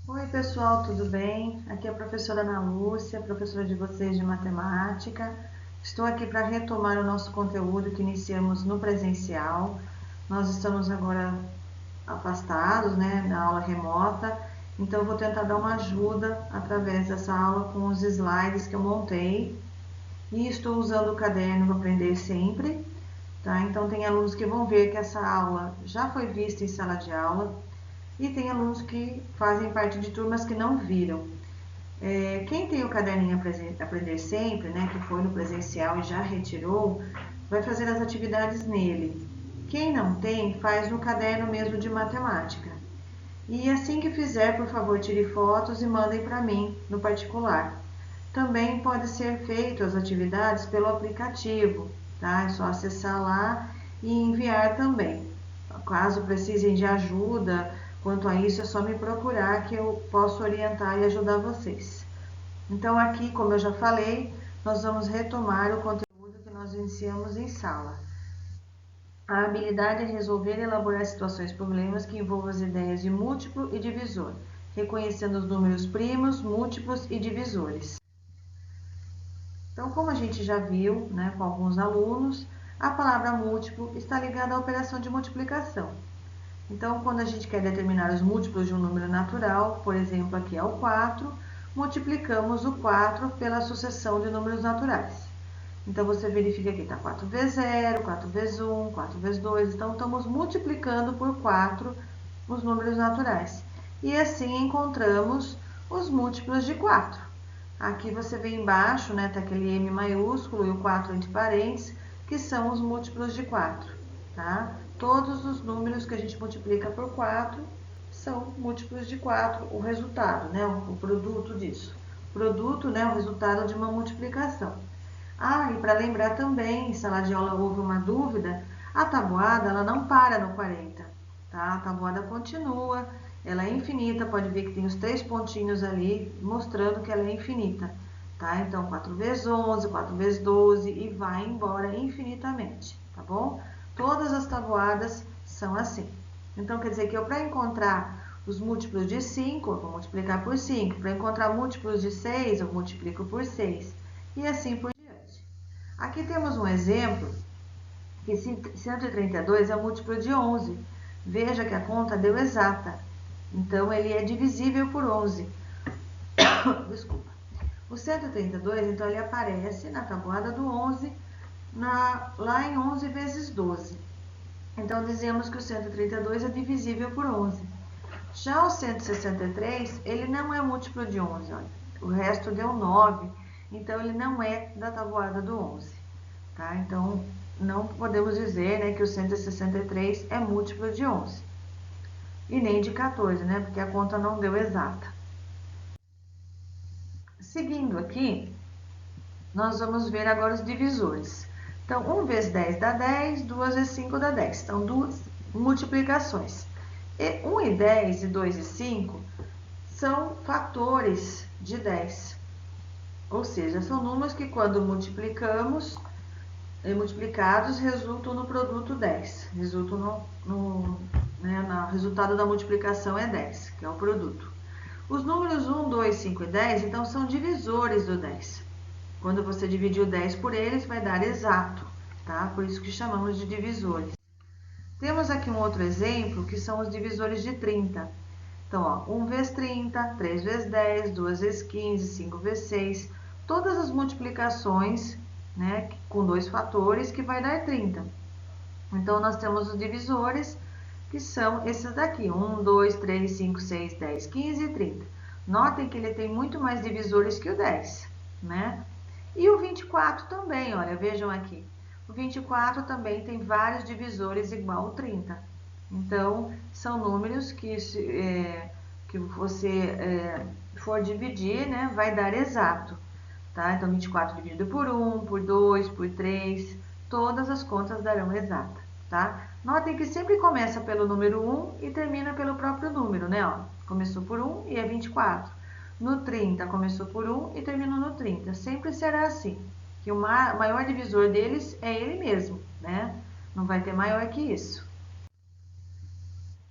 Oi pessoal, tudo bem? Aqui é a professora Ana Lúcia, professora de vocês de matemática. Estou aqui para retomar o nosso conteúdo que iniciamos no presencial. Nós estamos agora afastados, né, na aula remota, então eu vou tentar dar uma ajuda através dessa aula com os slides que eu montei. E estou usando o caderno Aprender Sempre, tá? Então tem alunos que vão ver que essa aula já foi vista em sala de aula, e tem alunos que fazem parte de turmas que não viram. Quem tem o caderninho Aprender Sempre, né, que foi no presencial e já retirou, vai fazer as atividades nele. Quem não tem, faz no caderno mesmo de matemática. E assim que fizer, por favor, tire fotos e mandem para mim no particular. Também pode ser feito as atividades pelo aplicativo, tá? É só acessar lá e enviar também. Caso precisem de ajuda quanto a isso, é só me procurar que eu posso orientar e ajudar vocês. Então aqui, como eu já falei, nós vamos retomar o conteúdo que nós iniciamos em sala. A habilidade é resolver e elaborar situações, problemas que envolvam as ideias de múltiplo e divisor, reconhecendo os números primos, múltiplos e divisores. Então, como a gente já viu, né, com alguns alunos, a palavra múltiplo está ligada à operação de multiplicação. Então, quando a gente quer determinar os múltiplos de um número natural, por exemplo, aqui é o 4, multiplicamos o 4 pela sucessão de números naturais. Então, você verifica aqui, está 4 vezes 0, 4 vezes 1, 4 vezes 2. Então, estamos multiplicando por 4 os números naturais. E assim encontramos os múltiplos de 4. Aqui você vê embaixo, né, tá aquele M maiúsculo e o 4 entre parênteses, que são os múltiplos de 4, tá? Todos os números que a gente multiplica por 4 são múltiplos de 4, o resultado, né, o produto disso. Produto, né, o resultado de uma multiplicação. Ah, e para lembrar também, em sala de aula houve uma dúvida, a tabuada ela não para no 40, tá? A tabuada continua, ela é infinita, pode ver que tem os 3 pontinhos ali mostrando que ela é infinita, tá? Então 4 vezes 11, 4 vezes 12 e vai embora infinitamente, tá bom? Todas as tabuadas são assim. Então quer dizer que eu, para encontrar os múltiplos de 5, eu vou multiplicar por 5. Para encontrar múltiplos de 6, eu multiplico por 6. E assim por diante. Aqui temos um exemplo que 132 é o múltiplo de 11. Veja que a conta deu exata. Então, ele é divisível por 11. Desculpa. O 132, então, ele aparece na tabuada do 11, lá em 11 vezes 12. Então, dizemos que o 132 é divisível por 11. Já o 163, ele não é múltiplo de 11, olha. O resto deu 9, então ele não é da tabuada do 11, tá? Então, não podemos dizer, né, que o 163 é múltiplo de 11. E nem de 14, né, porque a conta não deu exata. Seguindo aqui, nós vamos ver agora os divisores. Então, 1 vezes 10 dá 10, 2 vezes 5 dá 10. Então, duas multiplicações. E 1 e 10 e 2 e 5 são fatores de 10. Ou seja, são números que quando multiplicados resultam no produto 10. Resultam no resultado da multiplicação é 10, que é o produto. Os números 1, 2, 5 e 10, então, são divisores do 10. Quando você dividir o 10 por eles, vai dar exato, tá? Por isso que chamamos de divisores. Temos aqui um outro exemplo, que são os divisores de 30. Então, ó, 1 vezes 30, 3 vezes 10, 2 vezes 15, 5 vezes 6. Todas as multiplicações, né, com dois fatores, que vai dar 30. Então, nós temos os divisores, que são esses daqui. 1, 2, 3, 5, 6, 10, 15 e 30. Notem que ele tem muito mais divisores que o 10, né? E o 24 também, olha, vejam aqui. O 24 também tem vários divisores igual ao 30. Então, são números que você for dividir, né, vai dar exato. Tá? Então, 24 dividido por 1, por 2, por 3, todas as contas darão exata. Tá? Notem que sempre começa pelo número 1 e termina pelo próprio número, né? Ó, começou por 1 e é 24. No 30 começou por 1 e terminou no 30. Sempre será assim, que o maior divisor deles é ele mesmo, né? Não vai ter maior que isso.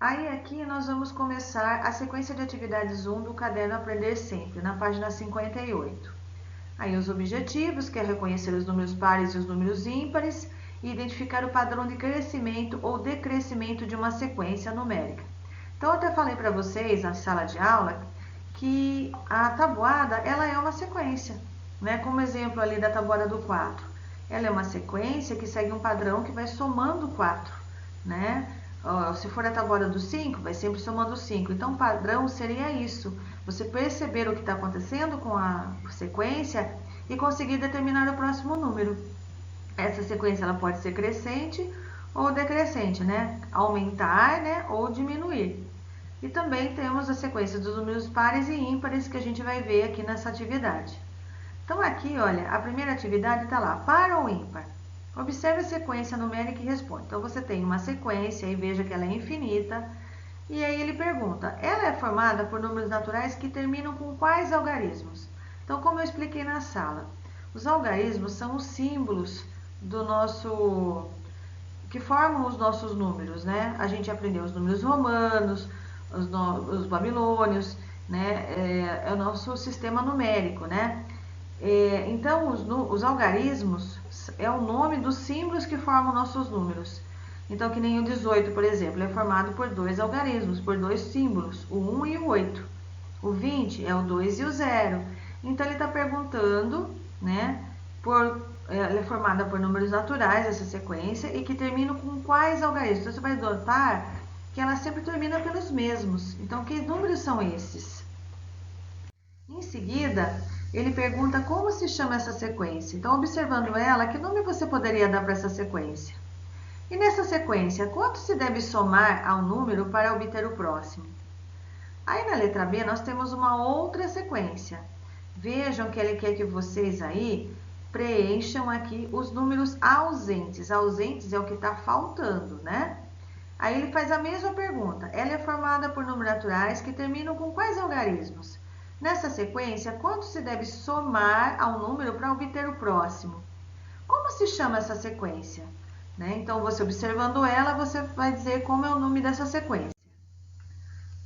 Aí aqui nós vamos começar a sequência de atividades 1 do caderno Aprender Sempre, na página 58. Aí os objetivos, que é reconhecer os números pares e os números ímpares e identificar o padrão de crescimento ou decrescimento de uma sequência numérica. Então eu até falei para vocês na sala de aula que a tabuada ela é uma sequência, né? Como exemplo ali da tabuada do 4. Ela é uma sequência que segue um padrão que vai somando 4, né? Se for a tabuada do 5, vai sempre somando 5. Então, o padrão seria isso. Você perceber o que está acontecendo com a sequência e conseguir determinar o próximo número. Essa sequência ela pode ser crescente ou decrescente, né? Aumentar, né? Ou diminuir. E também temos a sequência dos números pares e ímpares que a gente vai ver aqui nessa atividade. Então, aqui, olha, a primeira atividade está lá, par ou ímpar. Observe a sequência numérica e responde. Então, você tem uma sequência e veja que ela é infinita. E aí ele pergunta, ela é formada por números naturais que terminam com quais algarismos? Então, como eu expliquei na sala, os algarismos são os símbolos do nosso... que formam os nossos números, né? A gente aprendeu os números romanos, os babilônios, né? É o nosso sistema numérico, né? Então, os algarismos é o nome dos símbolos que formam nossos números. Então, que nem o 18, por exemplo, é formado por dois algarismos, por dois símbolos, o 1 e o 8. O 20 é o 2 e o 0. Então, ele está perguntando, né, ela é formada por números naturais, essa sequência, e que terminam com quais algarismos. Então, você vai notar que ela sempre termina pelos mesmos. Então, que números são esses? Em seguida, ele pergunta como se chama essa sequência. Então, observando ela, que nome você poderia dar para essa sequência? E nessa sequência, quanto se deve somar ao número para obter o próximo? Aí na letra B, nós temos uma outra sequência. Vejam que ele quer que vocês aí preencham aqui os números ausentes. Ausentes é o que está faltando, né? Aí ele faz a mesma pergunta. Ela é formada por números naturais que terminam com quais algarismos? Nessa sequência, quanto se deve somar ao número para obter o próximo? Como se chama essa sequência? Né? Então, você observando ela, você vai dizer como é o nome dessa sequência.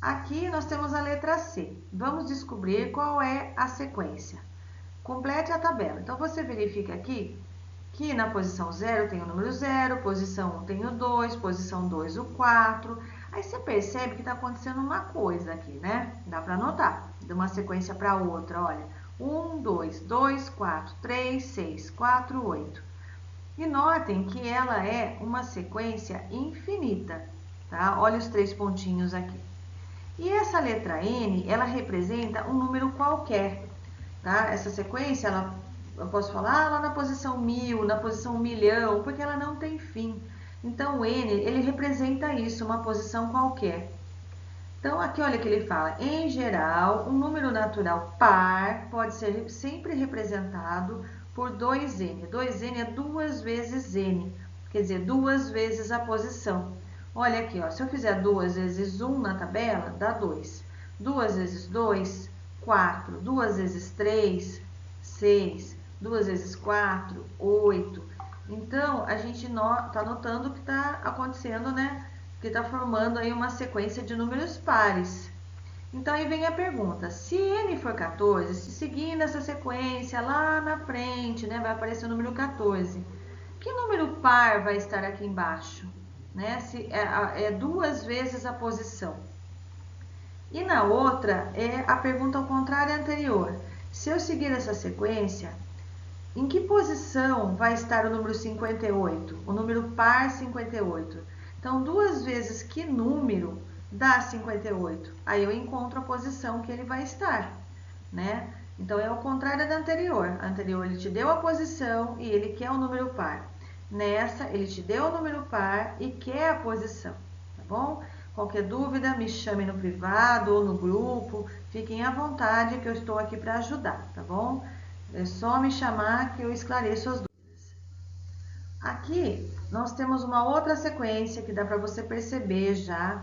Aqui nós temos a letra C. Vamos descobrir qual é a sequência. Complete a tabela. Então, você verifica aqui que na posição 0 tem o número 0, posição 1 tem o 2, posição 2 o 4. Aí você percebe que está acontecendo uma coisa aqui, né? Dá para anotar, de uma sequência para outra, olha. 1, 2, 2, 4, 3, 6, 4, 8. E notem que ela é uma sequência infinita, tá? Olha os três pontinhos aqui. E essa letra N, ela representa um número qualquer, tá? Essa sequência, eu posso falar lá na posição 1000, na posição 1.000.000, porque ela não tem fim. Então, o N, ele representa isso, uma posição qualquer. Então, aqui olha que ele fala, em geral, um número natural par pode ser sempre representado por 2n. 2n é 2 vezes n, quer dizer, 2 vezes a posição. Olha aqui, ó, se eu fizer 2 vezes 1 na tabela, dá 2. 2 vezes 2, 4. 2 vezes 3, 6. 2 vezes 4, 8. Então, a gente está notando que está acontecendo, né? Que está formando aí uma sequência de números pares. Então, aí vem a pergunta, se n for 14, se seguindo essa sequência lá na frente, né, vai aparecer o número 14, que número par vai estar aqui embaixo? Né? Se é 2 vezes a posição. E na outra, é a pergunta ao contrário anterior. Se eu seguir essa sequência, em que posição vai estar o número 58? O número par 58. Então, 2 vezes que número dá 58? Aí eu encontro a posição que ele vai estar, né? Então, é o contrário da anterior. A anterior, ele te deu a posição e ele quer o número par. Nessa, ele te deu o número par e quer a posição, tá bom? Qualquer dúvida, me chame no privado ou no grupo. Fiquem à vontade que eu estou aqui para ajudar, tá bom? É só me chamar que eu esclareço as dúvidas. Aqui, nós temos uma outra sequência que dá para você perceber já,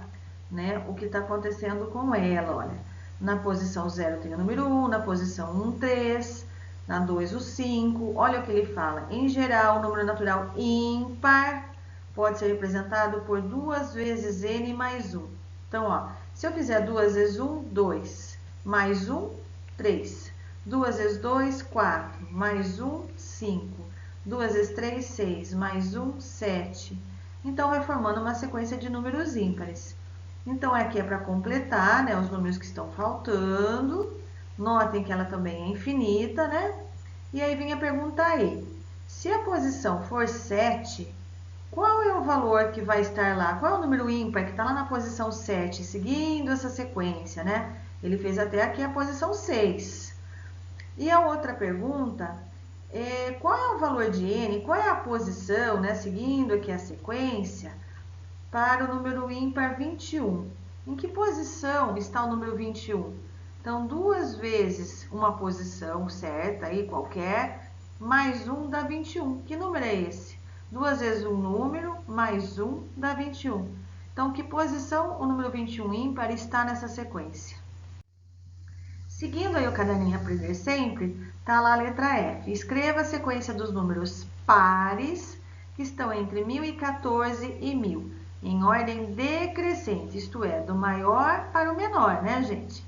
né, o que está acontecendo com ela, olha. Na posição 0 tem o número 1, na posição 1, 3, na 2, o 5. Olha o que ele fala. Em geral, o número natural ímpar pode ser representado por 2 vezes n mais 1. Então, ó, se eu fizer 2 vezes 1, 2, mais 1, 3. 2 vezes 2, 4, mais 1, 5. 2 vezes 3, 6, mais 1, 7. Então, vai formando uma sequência de números ímpares. Então, aqui é para completar, né, os números que estão faltando. Notem que ela também é infinita, né? E aí vem a pergunta aí. Se a posição for 7, qual é o valor que vai estar lá? Qual é o número ímpar que está lá na posição 7, seguindo essa sequência, né? Ele fez até aqui a posição 6. E a outra pergunta é qual é o valor de n, qual é a posição, né, seguindo aqui a sequência, para o número ímpar 21? Em que posição está o número 21? Então, 2 vezes uma posição certa, aí qualquer, mais 1 dá 21. Que número é esse? 2 vezes um número, mais 1 dá 21. Então, que posição o número 21 ímpar está nessa sequência? Seguindo aí o caderninho Aprender Sempre, tá lá a letra F. Escreva a sequência dos números pares que estão entre 1014 e 1000, em ordem decrescente, isto é, do maior para o menor, né, gente?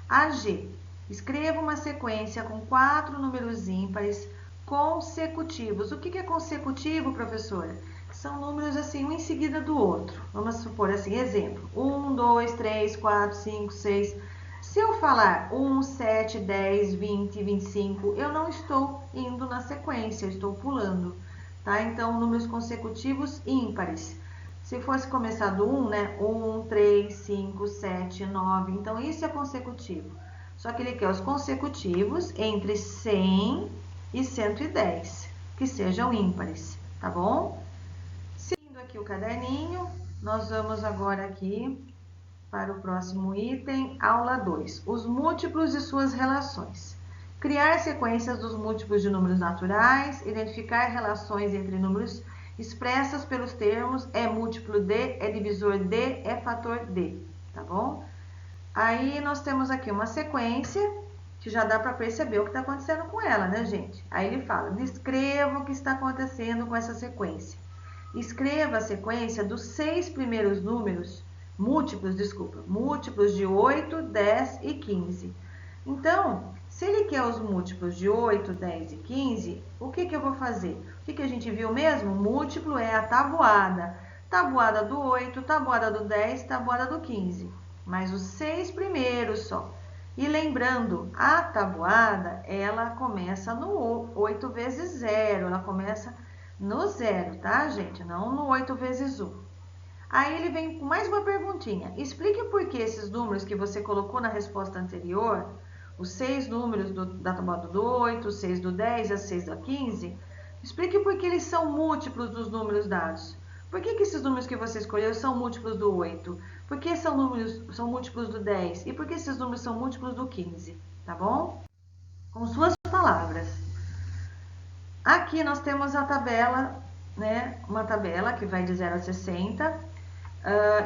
AG. Escreva uma sequência com 4 números ímpares consecutivos. O que é consecutivo, professora? São números assim, um em seguida do outro. Vamos supor assim, exemplo. 1, 2, 3, 4, 5, 6. Se eu falar 1, 7, 10, 20, 25, eu não estou indo na sequência, eu estou pulando, tá? Então, números consecutivos ímpares. Se fosse começar do 1, né? 1, 3, 5, 7, 9. Então, isso é consecutivo. Só que ele quer os consecutivos entre 100 e 110, que sejam ímpares, tá bom? Seguindo aqui o caderninho, nós vamos agora aqui para o próximo item, aula 2. Os múltiplos e suas relações. Criar sequências dos múltiplos de números naturais, identificar relações entre números expressas pelos termos é múltiplo de, é divisor de, é fator de, tá bom? Aí nós temos aqui uma sequência que já dá para perceber o que está acontecendo com ela, né, gente? Aí ele fala, descreva o que está acontecendo com essa sequência. Escreva a sequência dos 6 primeiros números, múltiplos de 8, 10 e 15. Então, se ele quer os múltiplos de 8, 10 e 15, o que eu vou fazer? O que a gente viu mesmo? Múltiplo é a tabuada. Tabuada do 8, tabuada do 10, tabuada do 15. Mas os 6 primeiros só. E lembrando, a tabuada, ela começa no 8 vezes 0. Ela começa no 0, tá, gente? Não no 8 vezes 1. Aí ele vem com mais uma perguntinha. Explique por que esses números que você colocou na resposta anterior, os 6 números da tabuada do 8, os 6 do 10 e os 6 do 15, explique por que eles são múltiplos dos números dados. Por que esses números que você escolheu são múltiplos do 8? Por que são múltiplos do 10? E por que esses números são múltiplos do 15? Tá bom? Com suas palavras. Aqui nós temos a tabela, né? Uma tabela que vai de 0 a 60.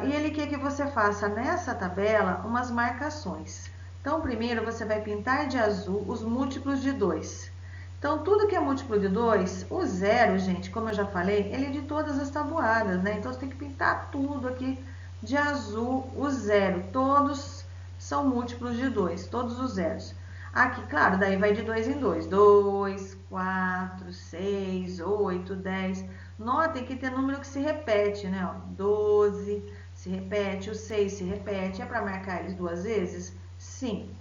E ele quer que você faça nessa tabela umas marcações. Então, primeiro você vai pintar de azul os múltiplos de 2. Então, tudo que é múltiplo de 2, o 0, gente, como eu já falei, ele é de todas as tabuadas, né? Então, você tem que pintar tudo aqui de azul, o 0. Todos são múltiplos de 2, todos os zeros. Aqui, claro, daí vai de 2 em 2. 2, 4, 6, 8, 10. Notem que tem número que se repete, né? 12 se repete, o 6 se repete. É para marcar eles 2 vezes? Sim.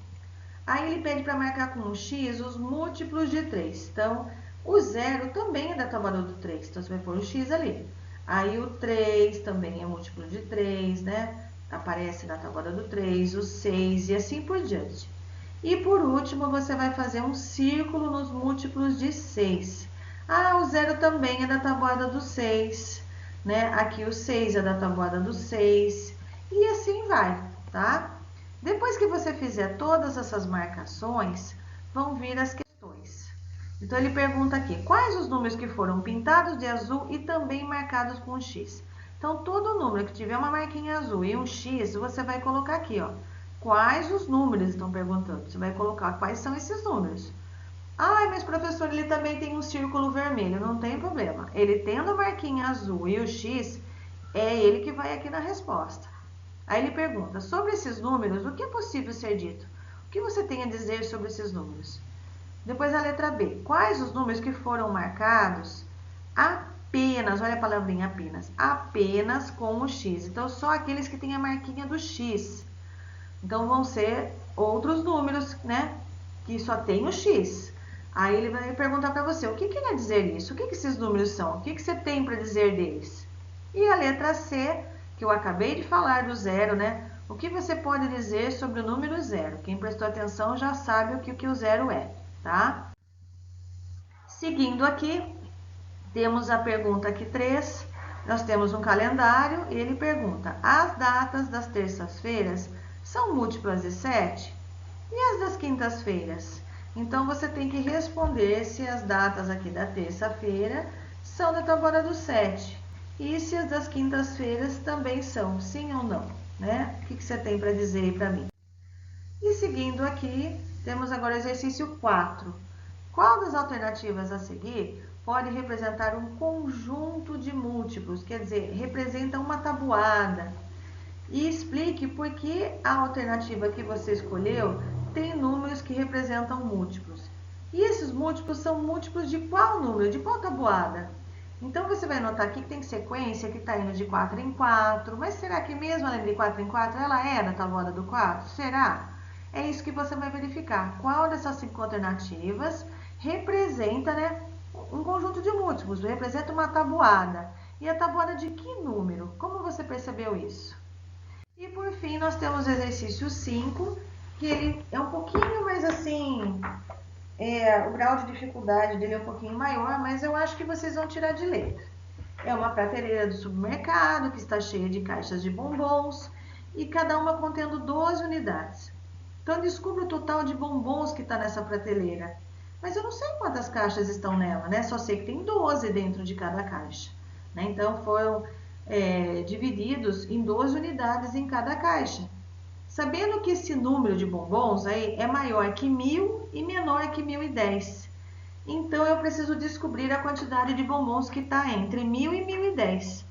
Aí ele pede para marcar com um X os múltiplos de 3. Então, o 0 também é da tabuada do 3. Então, você vai pôr o X ali. Aí o 3 também é múltiplo de 3, né? Aparece na tabuada do 3, o 6 e assim por diante. E por último, você vai fazer um círculo nos múltiplos de 6. Ah, o 0 também é da tabuada do 6, né? Aqui o 6 é da tabuada do 6. E assim vai, tá? Depois que você fizer todas essas marcações, vão vir as questões. Então, ele pergunta aqui, quais os números que foram pintados de azul e também marcados com X? Então, todo número que tiver uma marquinha azul e um X, você vai colocar aqui, ó. Quais os números, estão perguntando. Você vai colocar quais são esses números. Ah, mas professor, ele também tem um círculo vermelho. Não tem problema. Ele tendo a marquinha azul e o X, é ele que vai aqui na resposta. Aí ele pergunta, sobre esses números, o que é possível ser dito? O que você tem a dizer sobre esses números? Depois a letra B, quais os números que foram marcados apenas, olha a palavrinha apenas com o X. Então, só aqueles que têm a marquinha do X. Então, vão ser outros números, né, que só tem o X. Aí ele vai perguntar para você, o que quer dizer isso? O que esses números são? O que você tem para dizer deles? E a letra C, que eu acabei de falar do zero, né? O que você pode dizer sobre o número zero? Quem prestou atenção já sabe o que o zero é, tá? Seguindo aqui, temos a pergunta aqui 3. Nós temos um calendário e ele pergunta, as datas das terças-feiras são múltiplas de 7? E as das quintas-feiras? Então, você tem que responder se as datas aqui da terça-feira são da tabuada do 7. E se as das quintas-feiras também são, sim ou não, né? O que você tem para dizer aí para mim? E seguindo aqui, temos agora o exercício 4. Qual das alternativas a seguir pode representar um conjunto de múltiplos, quer dizer, representa uma tabuada? E explique por que a alternativa que você escolheu tem números que representam múltiplos. E esses múltiplos são múltiplos de qual número? De qual tabuada? Então, você vai notar aqui que tem sequência que está indo de 4 em 4. Mas será que mesmo ela de 4 em 4, ela é da tabuada do 4? Será? É isso que você vai verificar. Qual dessas 5 alternativas representa, né, um conjunto de múltiplos, representa uma tabuada. E a tabuada de que número? Como você percebeu isso? E por fim, nós temos o exercício 5, que ele é um pouquinho mais assim, o grau de dificuldade dele é um pouquinho maior, mas eu acho que vocês vão tirar de letra. É uma prateleira do supermercado que está cheia de caixas de bombons e cada uma contendo 12 unidades. Então, descubra o total de bombons que está nessa prateleira. Mas eu não sei quantas caixas estão nela, né? Só sei que tem 12 dentro de cada caixa. Né? Então, foram divididos em 12 unidades em cada caixa. Sabendo que esse número de bombons aí é maior que 1.000 e menor que 1.010. Então, eu preciso descobrir a quantidade de bombons que está entre 1.000 e 1.010.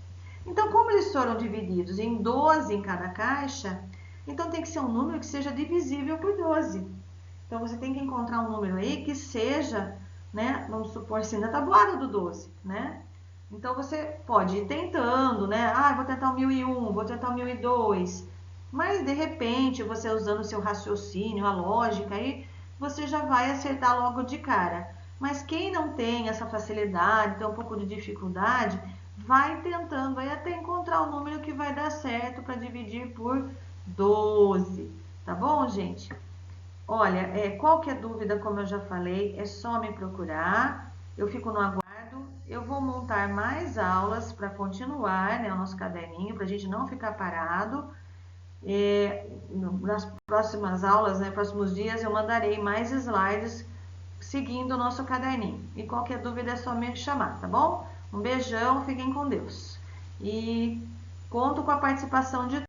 Então, como eles foram divididos em 12 em cada caixa, então tem que ser um número que seja divisível por 12. Então, você tem que encontrar um número aí que seja, né, vamos supor assim, na tabuada do 12, né? Então, você pode ir tentando, né? Ah, vou tentar o 1.001, vou tentar o 1.002. Mas, de repente, você usando o seu raciocínio, a lógica, aí você já vai acertar logo de cara. Mas quem não tem essa facilidade, tem um pouco de dificuldade, vai tentando aí até encontrar o número que vai dar certo para dividir por 12. Tá bom, gente? Olha, qualquer dúvida, como eu já falei, é só me procurar. Eu fico no aguardo. Eu vou montar mais aulas para continuar, né, o nosso caderninho, para a gente não ficar parado. Nas próximas aulas, né, próximos dias, eu mandarei mais slides seguindo o nosso caderninho. E qualquer dúvida é só me chamar, tá bom? Um beijão, fiquem com Deus. E conto com a participação de